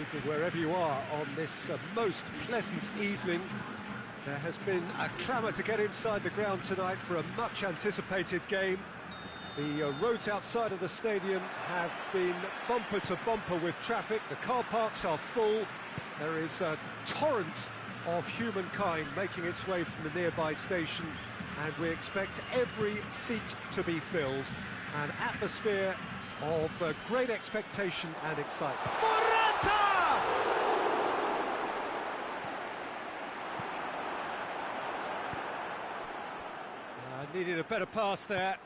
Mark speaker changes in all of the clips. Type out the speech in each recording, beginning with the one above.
Speaker 1: evening, wherever you are on this most pleasant evening. There has been a clamour to get inside the ground tonight for a much-anticipated game. The roads outside of the stadium have been bumper to bumper with traffic. The car parks are full. There is a torrent of humankind making its way from the nearby station, and we expect every seat to be filled. An atmosphere of great expectation and excitement. Morata! Needed a better pass there.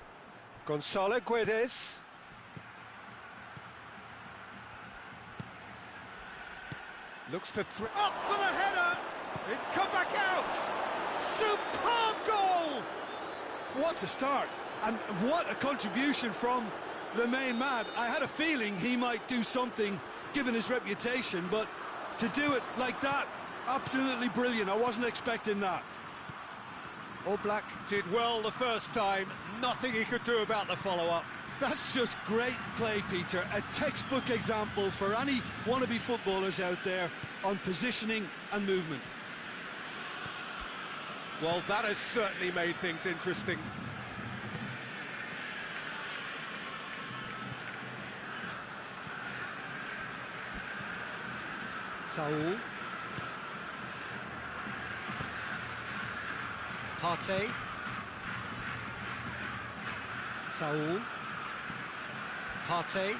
Speaker 1: Gonzalo Guedes. Looks to throw. Up for the header! It's come back out! Superb goal!
Speaker 2: What a start, and what a contribution from the main man. I had a feeling he might do something, given his reputation, but to do it like that, absolutely brilliant. I wasn't expecting that.
Speaker 1: Oblak did well the first time, nothing he could do about the follow-up.
Speaker 2: That's just great play, Peter. A textbook example for any wannabe footballers out there on positioning and movement.
Speaker 1: Well, that has certainly made things interesting. Saul. Partey. Saul. Partey.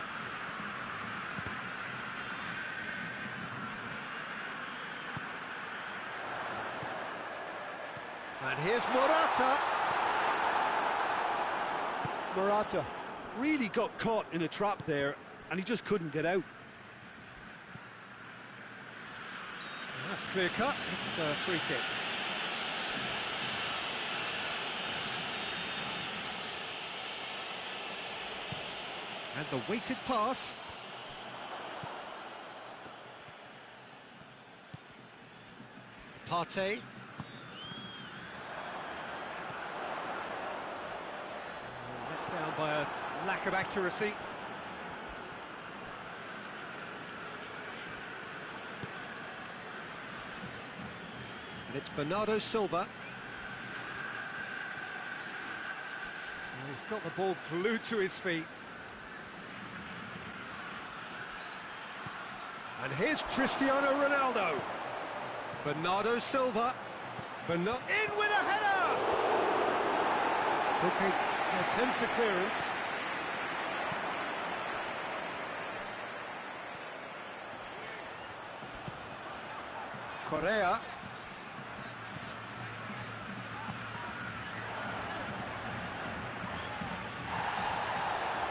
Speaker 1: And here's Morata.
Speaker 2: Morata really got caught in a trap there, and he just couldn't get out.
Speaker 1: That's clear cut. It's a free kick. And the weighted pass. Partey. Let down by a lack of accuracy. And it's Bernardo Silva. And he's got the ball glued to his feet. And here's Cristiano Ronaldo. Bernardo Silva. In with a header! Okay, attempts a clearance. Correa.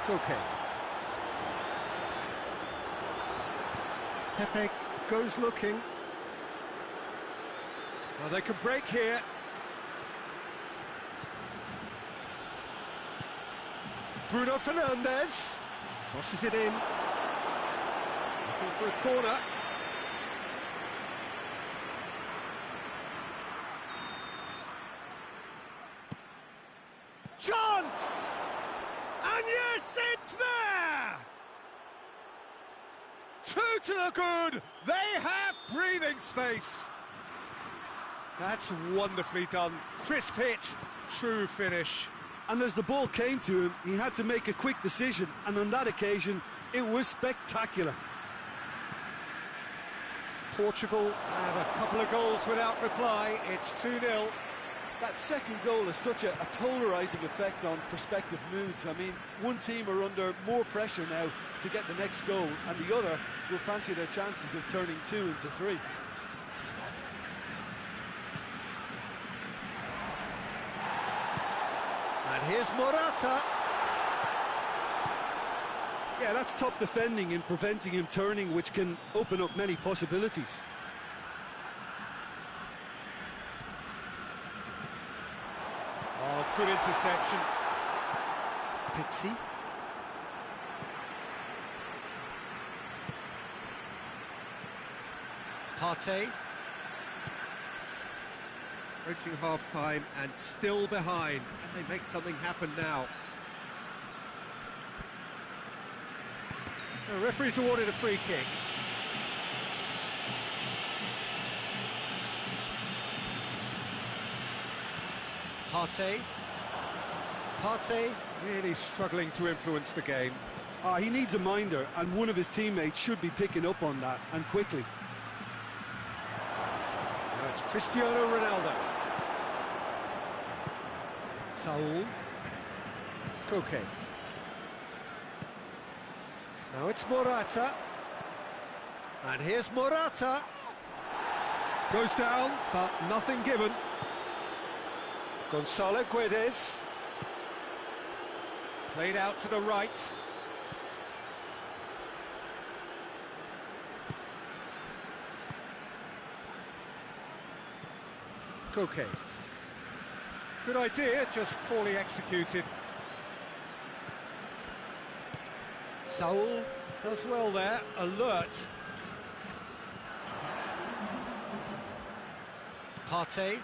Speaker 1: Okay. Pepe goes looking. Well, they could break here. Bruno Fernandes crosses it in. Looking for a corner. Chance! And yes, it's there! Two to the good, they have breathing space. That's wonderfully done. Crisp hit, true finish.
Speaker 2: And as the ball came to him, he had to make a quick decision, and on that occasion, it was spectacular.
Speaker 1: Portugal have a couple of goals without reply. It's 2-0.
Speaker 2: That second goal has such a polarising effect on prospective moods. I mean, one team are under more pressure now to get the next goal, and the other will fancy their chances of turning 2 into 3.
Speaker 1: And here's Morata.
Speaker 2: Yeah, that's top defending and preventing him turning, which can open up many possibilities.
Speaker 1: Oh, good interception. Pizzi. Partey. Approaching half-time and still behind. Can they make something happen now? The referee's awarded a free kick. Partey. Partey really struggling to influence the game.
Speaker 2: He needs a minder, and one of his teammates should be picking up on that, and quickly.
Speaker 1: Now it's Cristiano Ronaldo. Saul. Koke. Now it's Morata. And here's Morata. Goes down, but nothing given. Gonzalo Guedes. Played out to the right. Koke. Good idea, just poorly executed. Saul does well there, alert. Partey.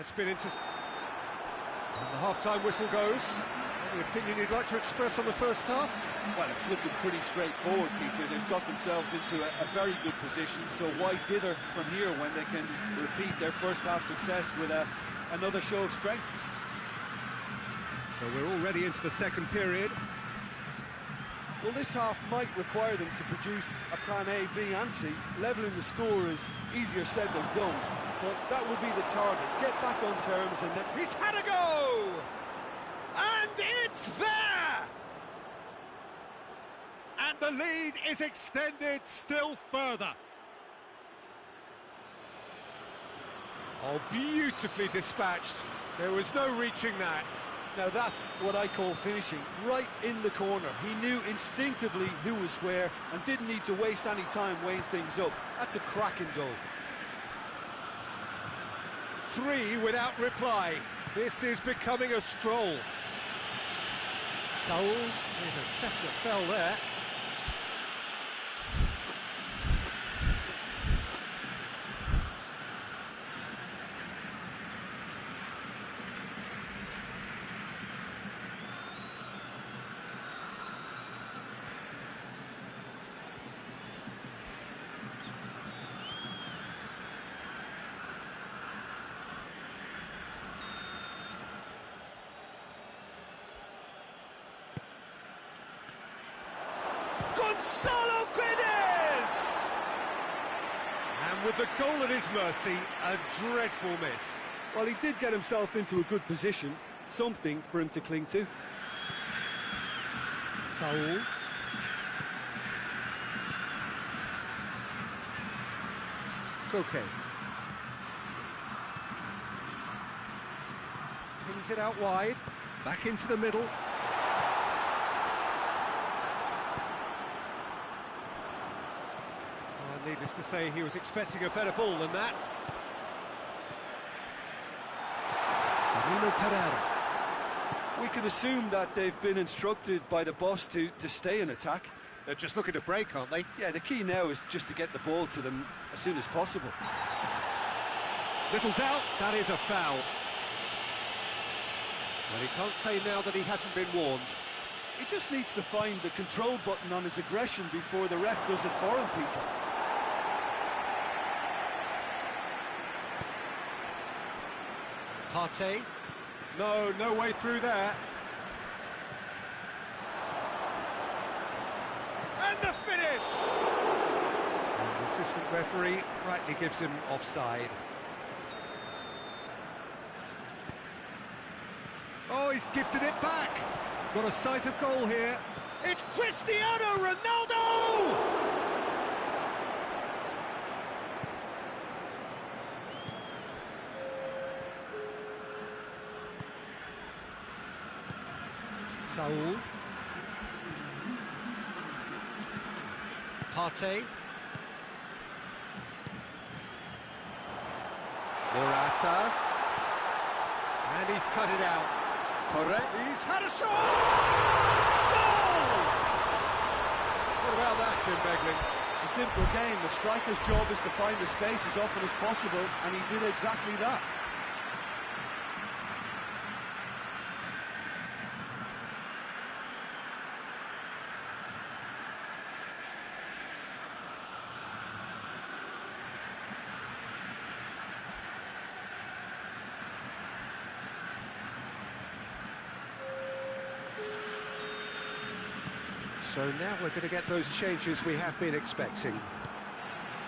Speaker 1: It's been into... And the half-time whistle goes. Any opinion you'd like to express on the first half?
Speaker 2: Well, it's looking pretty straightforward, Peter. They've got themselves into a very good position, so why dither from here when they can repeat their first half success with another show of strength?
Speaker 1: So we're already into the second period.
Speaker 2: Well, this half might require them to produce a plan A, B and C. Levelling the score is easier said than done, but that would be the target. Get back on terms and then...
Speaker 1: He's had a go! And it's there! And the lead is extended still further. Oh, beautifully dispatched. There was no reaching that.
Speaker 2: Now that's what I call finishing, right in the corner. He knew instinctively who was where and didn't need to waste any time weighing things up. That's a cracking goal.
Speaker 1: 3 without reply. This is becoming a stroll. Saul, there's a definite foul there. Gonzalo Guedes! And with the goal at his mercy, a dreadful miss.
Speaker 2: Well, he did get himself into a good position, something for him to cling to.
Speaker 1: Saul. Koke. Pings it out wide, back into the middle. Needless to say, he was expecting a better ball than that. Danilo Pereira.
Speaker 2: We can assume that they've been instructed by the boss to stay in attack.
Speaker 1: They're just looking to break, aren't they?
Speaker 2: Yeah, the key now is just to get the ball to them as soon as possible.
Speaker 1: Little doubt, that is a foul. Well, he can't say now that he hasn't been warned.
Speaker 2: He just needs to find the control button on his aggression before the ref does it for him, Peter.
Speaker 1: Partey. No way through there. And the finish! And the assistant referee rightly gives him offside. Oh, he's gifted it back. Got a sight of goal here. It's Cristiano Ronaldo! Saul. Partey. Morata. And he's cut it out. Correct. He's had a shot! Goal! What about that, Jim Beglin?
Speaker 2: It's a simple game. The striker's job is to find the space as often as possible, and he did exactly that.
Speaker 1: So now we're going to get those changes we have been expecting.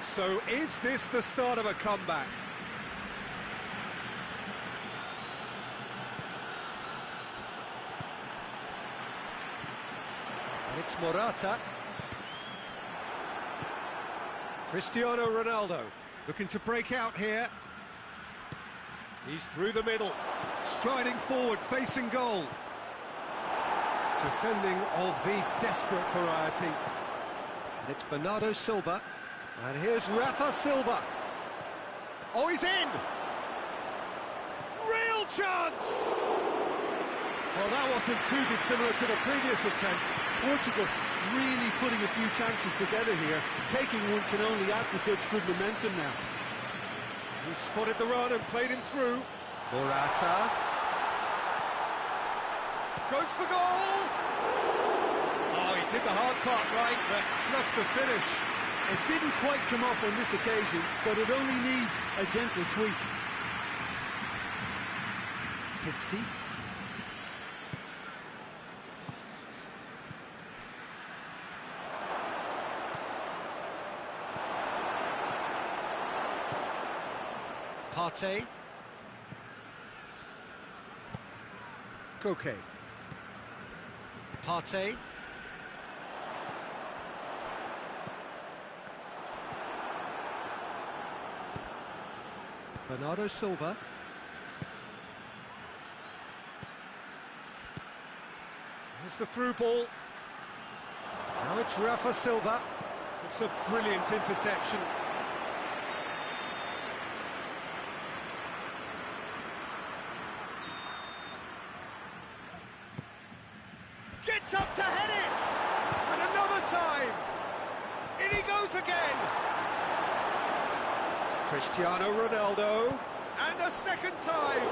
Speaker 1: So is this the start of a comeback? And it's Morata. Cristiano Ronaldo looking to break out here. He's through the middle, striding forward, facing goal. Defending of the desperate variety. And it's Bernardo Silva. And here's Rafa Silva. Oh, he's in! Real chance! Well, that wasn't too dissimilar to the previous attempt.
Speaker 2: Portugal really putting a few chances together here. Taking one can only add to such good momentum now.
Speaker 1: He spotted the run and played him through. Morata. Goes for goal! Oh, he did the hard part right, but left the finish.
Speaker 2: It didn't quite come off on this occasion, but it only needs a gentle tweak.
Speaker 1: Pixie. Partey. Koke. Partey. Bernardo Silva. Here's the through ball. Now it's Rafa Silva. It's a brilliant interception. Gets up to head it! And another time! In he goes again! Cristiano Ronaldo, and a second time!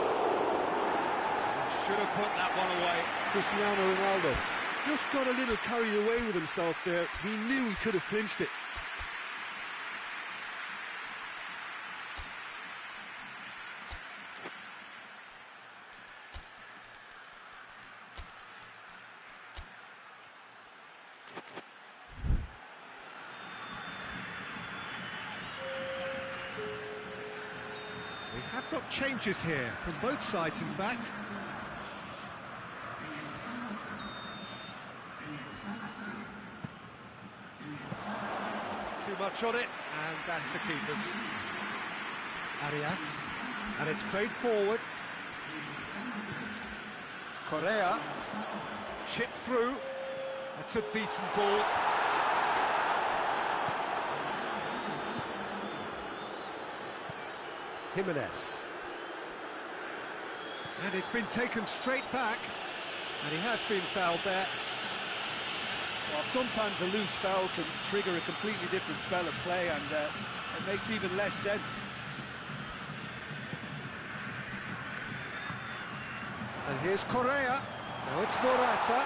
Speaker 1: Should have put that one away.
Speaker 2: Cristiano Ronaldo just got a little carried away with himself there. He knew he could have clinched it.
Speaker 1: We have got changes here, from both sides in fact. Too much on it, and that's the keepers. Arias, and it's played forward. Correa, chipped through. That's a decent ball. Jimenez. And it's been taken straight back, and he has been fouled there.
Speaker 2: Well, sometimes a loose foul can trigger a completely different spell of play, and it makes even less sense.
Speaker 1: And here's Correa. Now it's Morata.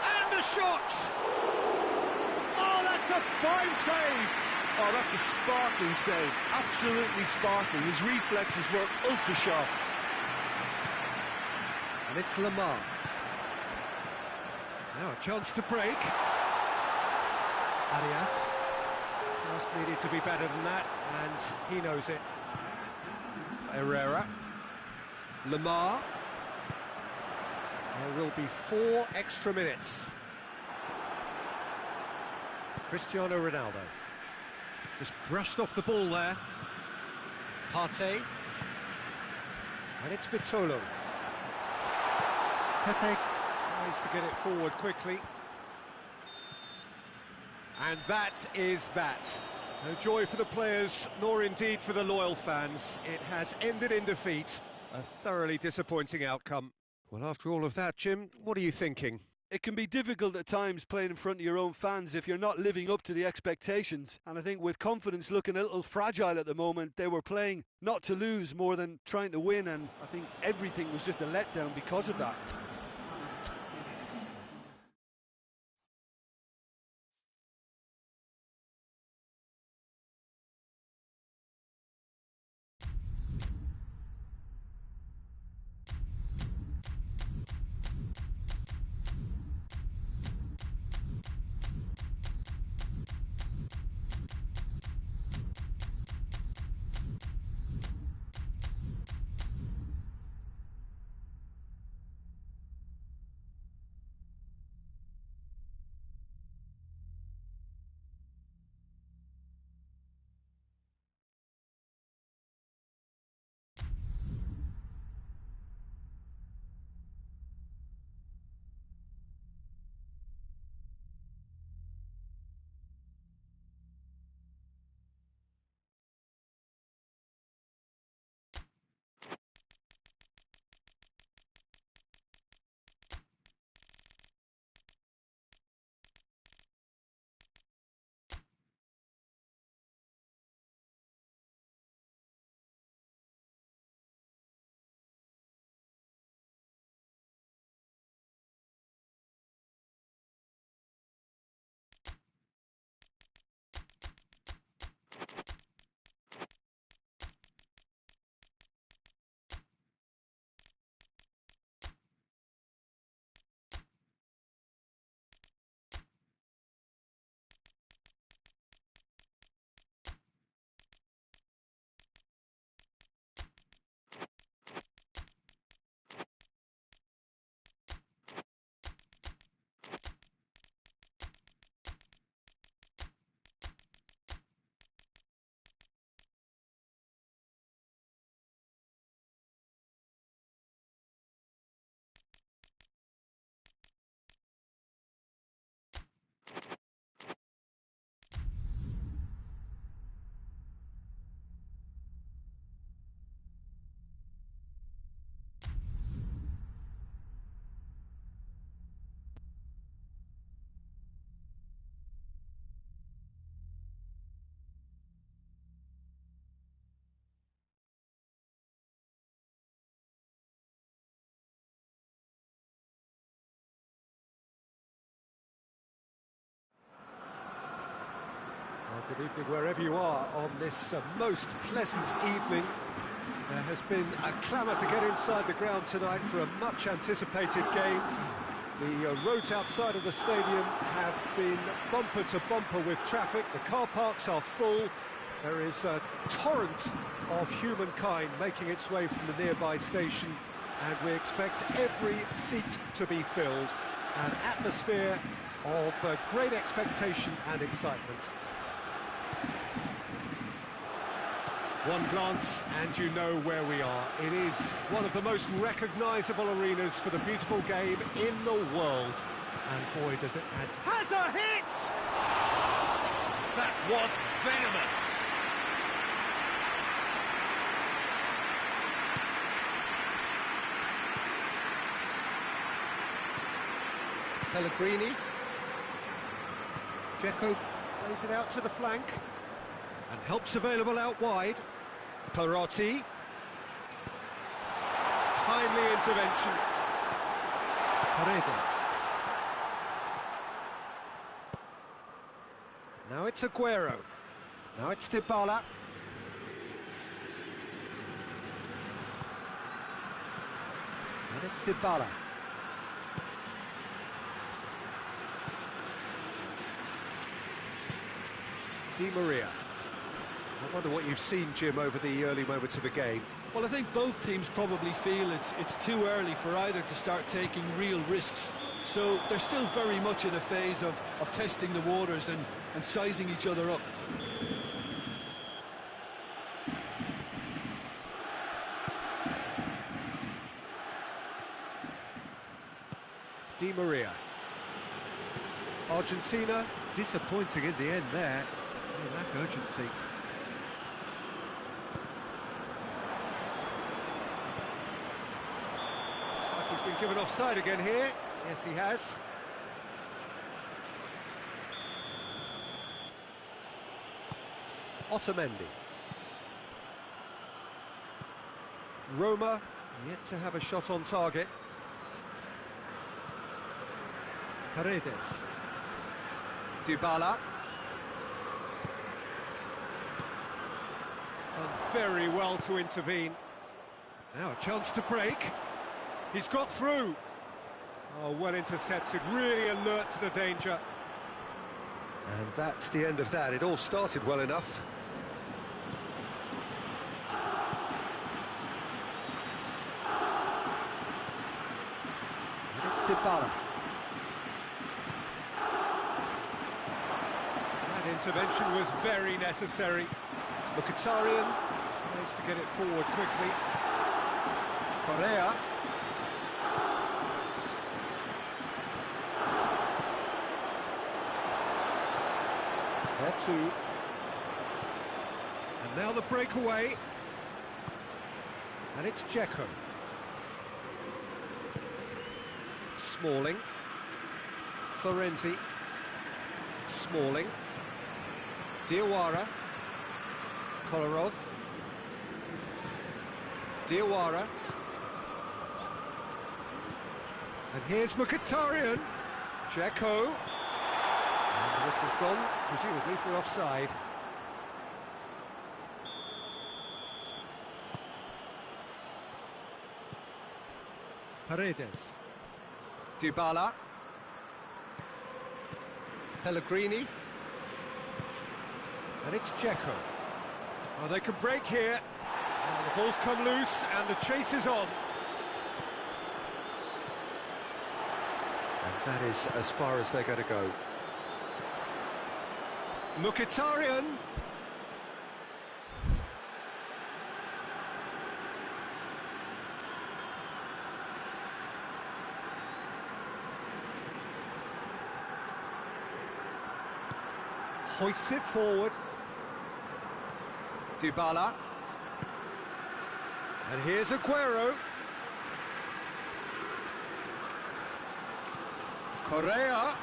Speaker 1: And a shot! Oh, that's a fine save!
Speaker 2: Oh, that's a sparkling save. Absolutely sparkling. His reflexes were ultra-sharp.
Speaker 1: And it's Lamar. Now a chance to break. Arias. Pass needed to be better than that, and he knows it. Herrera. Lamar. There will be 4 extra minutes. Cristiano Ronaldo. Just brushed off the ball there. Partey. And it's Vitolo. Pepe tries to get it forward quickly. And that is that. No joy for the players, nor indeed for the loyal fans. It has ended in defeat. A thoroughly disappointing outcome. Well, after all of that, Jim, what are you thinking?
Speaker 2: It can be difficult at times playing in front of your own fans if you're not living up to the expectations. And I think with confidence looking a little fragile at the moment, they were playing not to lose more than trying to win. And I think everything was just a letdown because of that.
Speaker 1: Good evening wherever you are on this most pleasant evening. There has been a clamour to get inside the ground tonight for a much anticipated game. The roads outside of the stadium have been bumper to bumper with traffic. The car parks are full. There is a torrent of humankind making its way from the nearby station, and we expect every seat to be filled. An atmosphere of great expectation and excitement. One glance and you know where we are. It is one of the most recognisable arenas for the beautiful game in the world. And boy, does it add...
Speaker 3: Has a hit! That was venomous.
Speaker 1: Pellegrini. Dzeko plays it out to the flank. And help's available out wide. Perotti. Timely intervention. Paredes. Now it's Aguero. Now it's Dybala. And it's Dybala. Di Maria. I wonder what you've seen, Jim, over the early moments of the game.
Speaker 2: Well, I think both teams probably feel it's too early for either to start taking real risks. So they're still very much in a phase of testing the waters and sizing each other up.
Speaker 1: Di Maria. Argentina disappointing in the end there. They lack urgency. Looks like he's been given offside again here. Yes, he has. Otamendi. Roma yet to have a shot on target. Paredes. Dybala. Done very well to intervene. Now a chance to break. He's got through. Oh, well intercepted, really alert to the danger. And that's the end of that. It all started well enough. And it's Dybala. That intervention was very necessary. Mkhitaryan tries to get it forward quickly. Correa. There too. And now the breakaway. And it's Dzeko. Smalling. Florenzi. Smalling. Diawara. Kolarov. Diawara. And here's Mkhitaryan. Dzeko. And this has gone, presumably, for offside. Paredes. Dybala. Pellegrini. And it's Dzeko. Oh, they can break here. And the ball's come loose and the chase is on. And that is as far as they're going to go. Mkhitaryan. Hoists it forward. Dybala. And here's Aguero. Correa.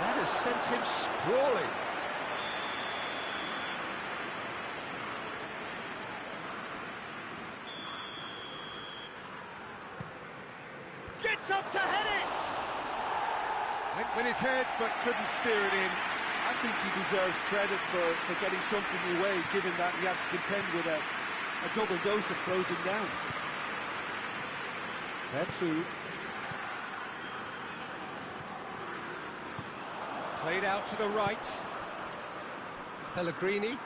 Speaker 1: That has sent him sprawling. Gets up to head it! Went with his head, but couldn't steer it in.
Speaker 2: I think he deserves credit for getting something away, given that he had to contend with a double dose of closing down.
Speaker 1: PL2. Played out to the right. Pellegrini.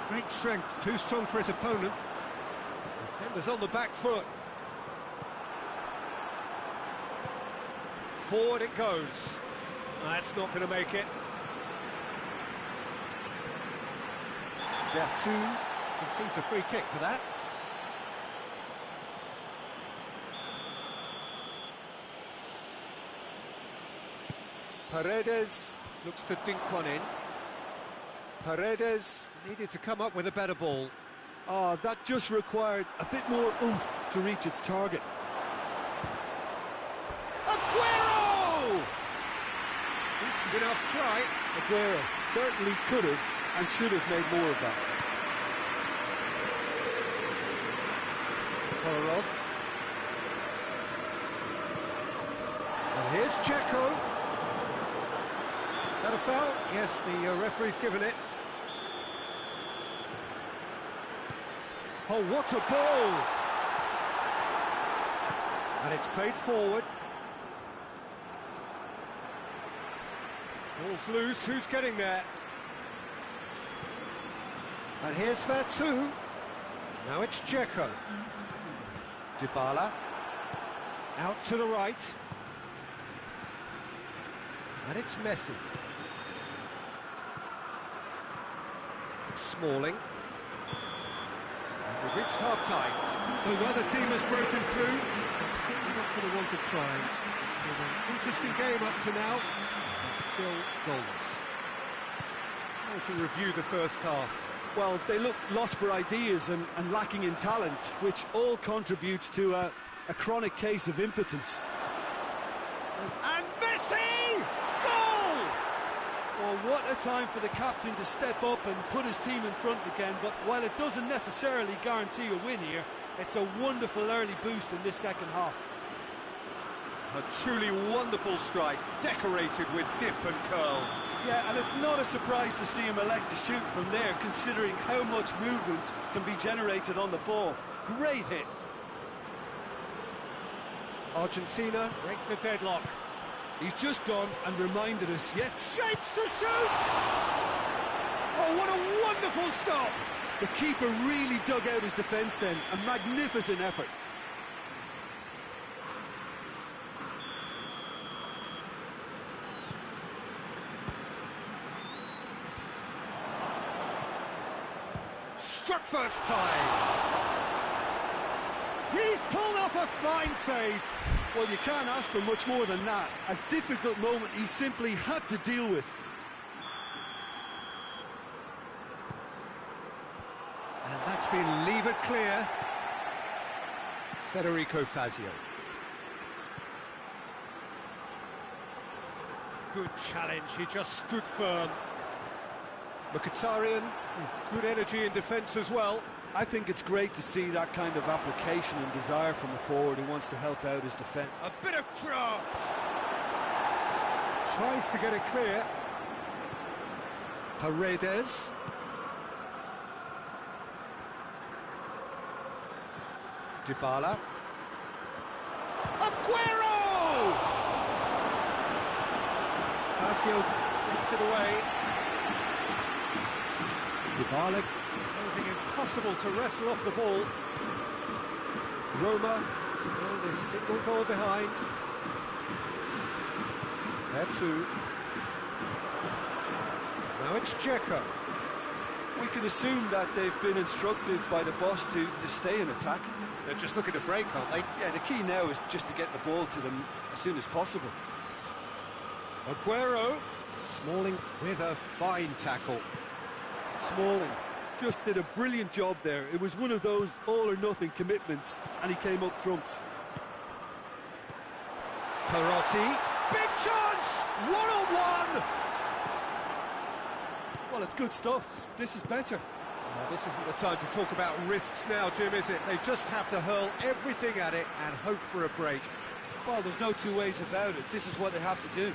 Speaker 1: Great strength, too strong for his opponent. Defenders on the back foot. Forward it goes. That's not going to make it. PL2 concedes a free kick for that. Paredes looks to dink one in. Paredes needed to come up with a better ball.
Speaker 2: Oh, that just required a bit more oomph to reach its target.
Speaker 1: Aguero! Decent enough try.
Speaker 2: Aguero certainly could have and should have made more of that.
Speaker 1: Kolarov. And here's Dzeko. That a foul? Yes, the referee's given it. Oh, what a ball! And it's played forward. Ball's loose, who's getting there? And here's PL2. Now it's Dzeko. Dybala. Out to the right. And it's Messi. Smalling. And we've reached half-time. So neither team has broken through. It's certainly not going to want to try. It's been an interesting game up to now. But still goalless. How to review the first half?
Speaker 2: Well, they look lost for ideas and lacking in talent, which all contributes to a chronic case of impotence.
Speaker 1: And Messi! Goal!
Speaker 2: Well, what a time for the captain to step up and put his team in front again, but while it doesn't necessarily guarantee a win here, it's a wonderful early boost in this second half.
Speaker 1: A truly wonderful strike, decorated with dip and curl.
Speaker 2: Yeah, and it's not a surprise to see him elect to shoot from there, considering how much movement can be generated on the ball. Great hit.
Speaker 1: Argentina break the deadlock.
Speaker 2: He's just gone and reminded us yet.
Speaker 1: Shapes to shoot! Oh, what a wonderful stop!
Speaker 2: The keeper really dug out his defence then. A magnificent effort.
Speaker 1: Struck first time. He's pulled off a fine save.
Speaker 2: Well, you can't ask for much more than that. A difficult moment he simply had to deal with.
Speaker 1: And that's been levered clear. Federico Fazio. Good challenge, he just stood firm. Mkhitaryan with good energy in defence as well.
Speaker 2: I think it's great to see that kind of application and desire from a forward who wants to help out his defence.
Speaker 1: A bit of craft. Tries to get it clear. Paredes. Dybala. Aguero! Fazio gets it away. Dybala proving impossible to wrestle off the ball. Roma still this single goal behind. PL2. Now it's Dzeko.
Speaker 2: We can assume that they've been instructed by the boss to stay in attack.
Speaker 1: They're just looking to break, aren't they?
Speaker 2: Yeah, the key now is just to get the ball to them as soon as possible.
Speaker 1: Aguero. Smalling with a fine tackle.
Speaker 2: Smalling just did a brilliant job there. It was one of those all-or-nothing commitments, and he came up trumps.
Speaker 1: Perotti. Big chance! One-on-one!
Speaker 2: Well, it's good stuff. This is better.
Speaker 1: Well, this isn't the time to talk about risks now, Jim, is it? They just have to hurl everything at it and hope for a break.
Speaker 2: Well, there's no two ways about it. This is what they have to do.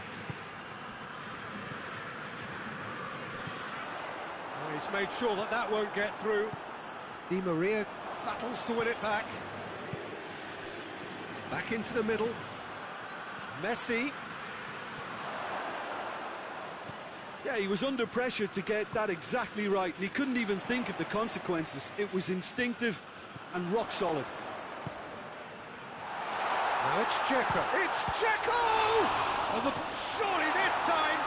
Speaker 1: He's made sure that that won't get through. Di Maria battles to win it back. Back into the middle. Messi.
Speaker 2: Yeah, he was under pressure to get that exactly right, and he couldn't even think of the consequences. It was instinctive and rock solid.
Speaker 1: Now it's Dzeko. It's Dzeko! And surely this time.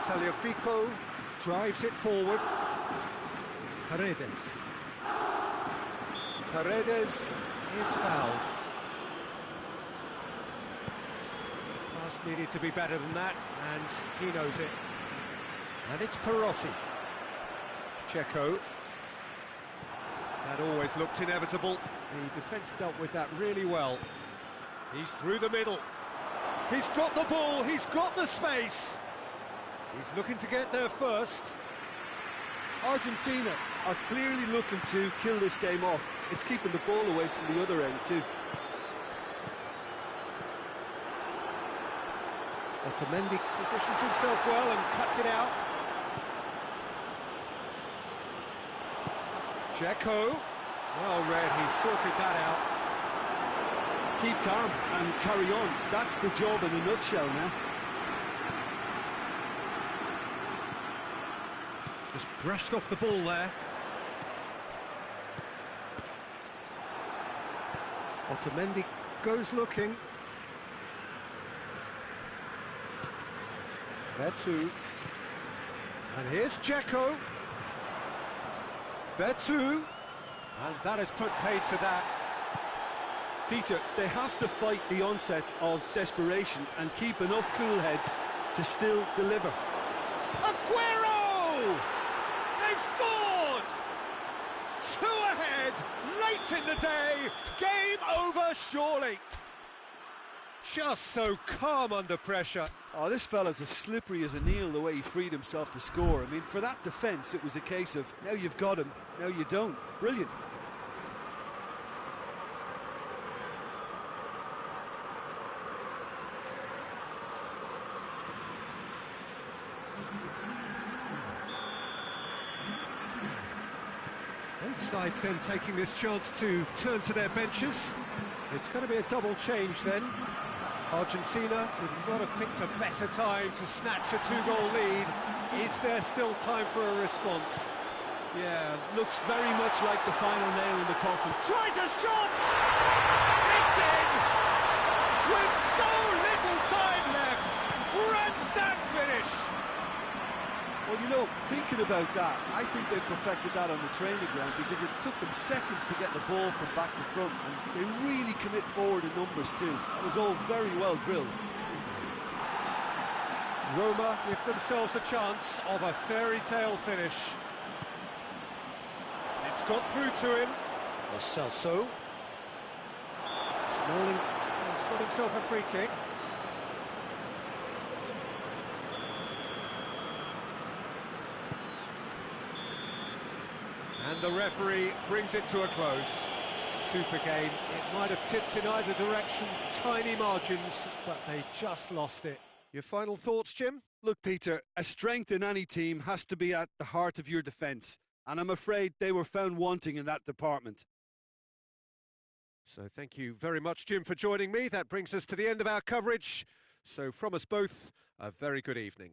Speaker 1: Tagliafico drives it forward. Paredes. Paredes is fouled. Pass needed to be better than that, and he knows it. And it's Perotti. Dzeko. That always looked inevitable. The defence dealt with that really well. He's through the middle. He's got the ball, he's got the space. He's looking to get there first.
Speaker 2: Argentina are clearly looking to kill this game off. It's keeping the ball away from the other end too.
Speaker 1: Otamendi positions himself well and cuts it out. Dzeko. Well read, he's sorted that out.
Speaker 2: Keep calm and carry on. That's the job in a nutshell now.
Speaker 1: Just brushed off the ball there. Otamendi goes looking. There too. And here's Dzeko. There too. And that has put paid to that.
Speaker 2: Peter, they have to fight the onset of desperation and keep enough cool heads to still deliver.
Speaker 1: Aguero! They've scored! 2 ahead, late in the day, game over surely. Just so calm under pressure.
Speaker 2: Oh, this fella's as slippery as a Neil the way he freed himself to score. I mean, for that defence, it was a case of, now you've got him, now you don't. Brilliant.
Speaker 1: Both sides then taking this chance to turn to their benches. It's going to be a double change then. Argentina could not have picked a better time to snatch a 2-goal lead. Is there still time for a response?
Speaker 2: Yeah, looks very much like the final nail in the coffin.
Speaker 1: Tries a shot! It's in! With so little time left! Grandstand finish!
Speaker 2: Well, you know, thinking about that, I think they perfected that on the training ground because it took them seconds to get the ball from back to front, and they really commit forward in numbers too. That was all very well drilled.
Speaker 1: Roma give themselves a chance of a fairy tale finish. It's got through to him. Lo Celso. Smalling has got himself a free kick. And the referee brings it to a close. Super game. It might have tipped in either direction, tiny margins, but they just lost it. Your final thoughts, Jim?
Speaker 2: Look, Peter, a strength in any team has to be at the heart of your defence, and I'm afraid they were found wanting in that department.
Speaker 1: So thank you very much, Jim, for joining me. That brings us to the end of our coverage. So from us both, a very good evening.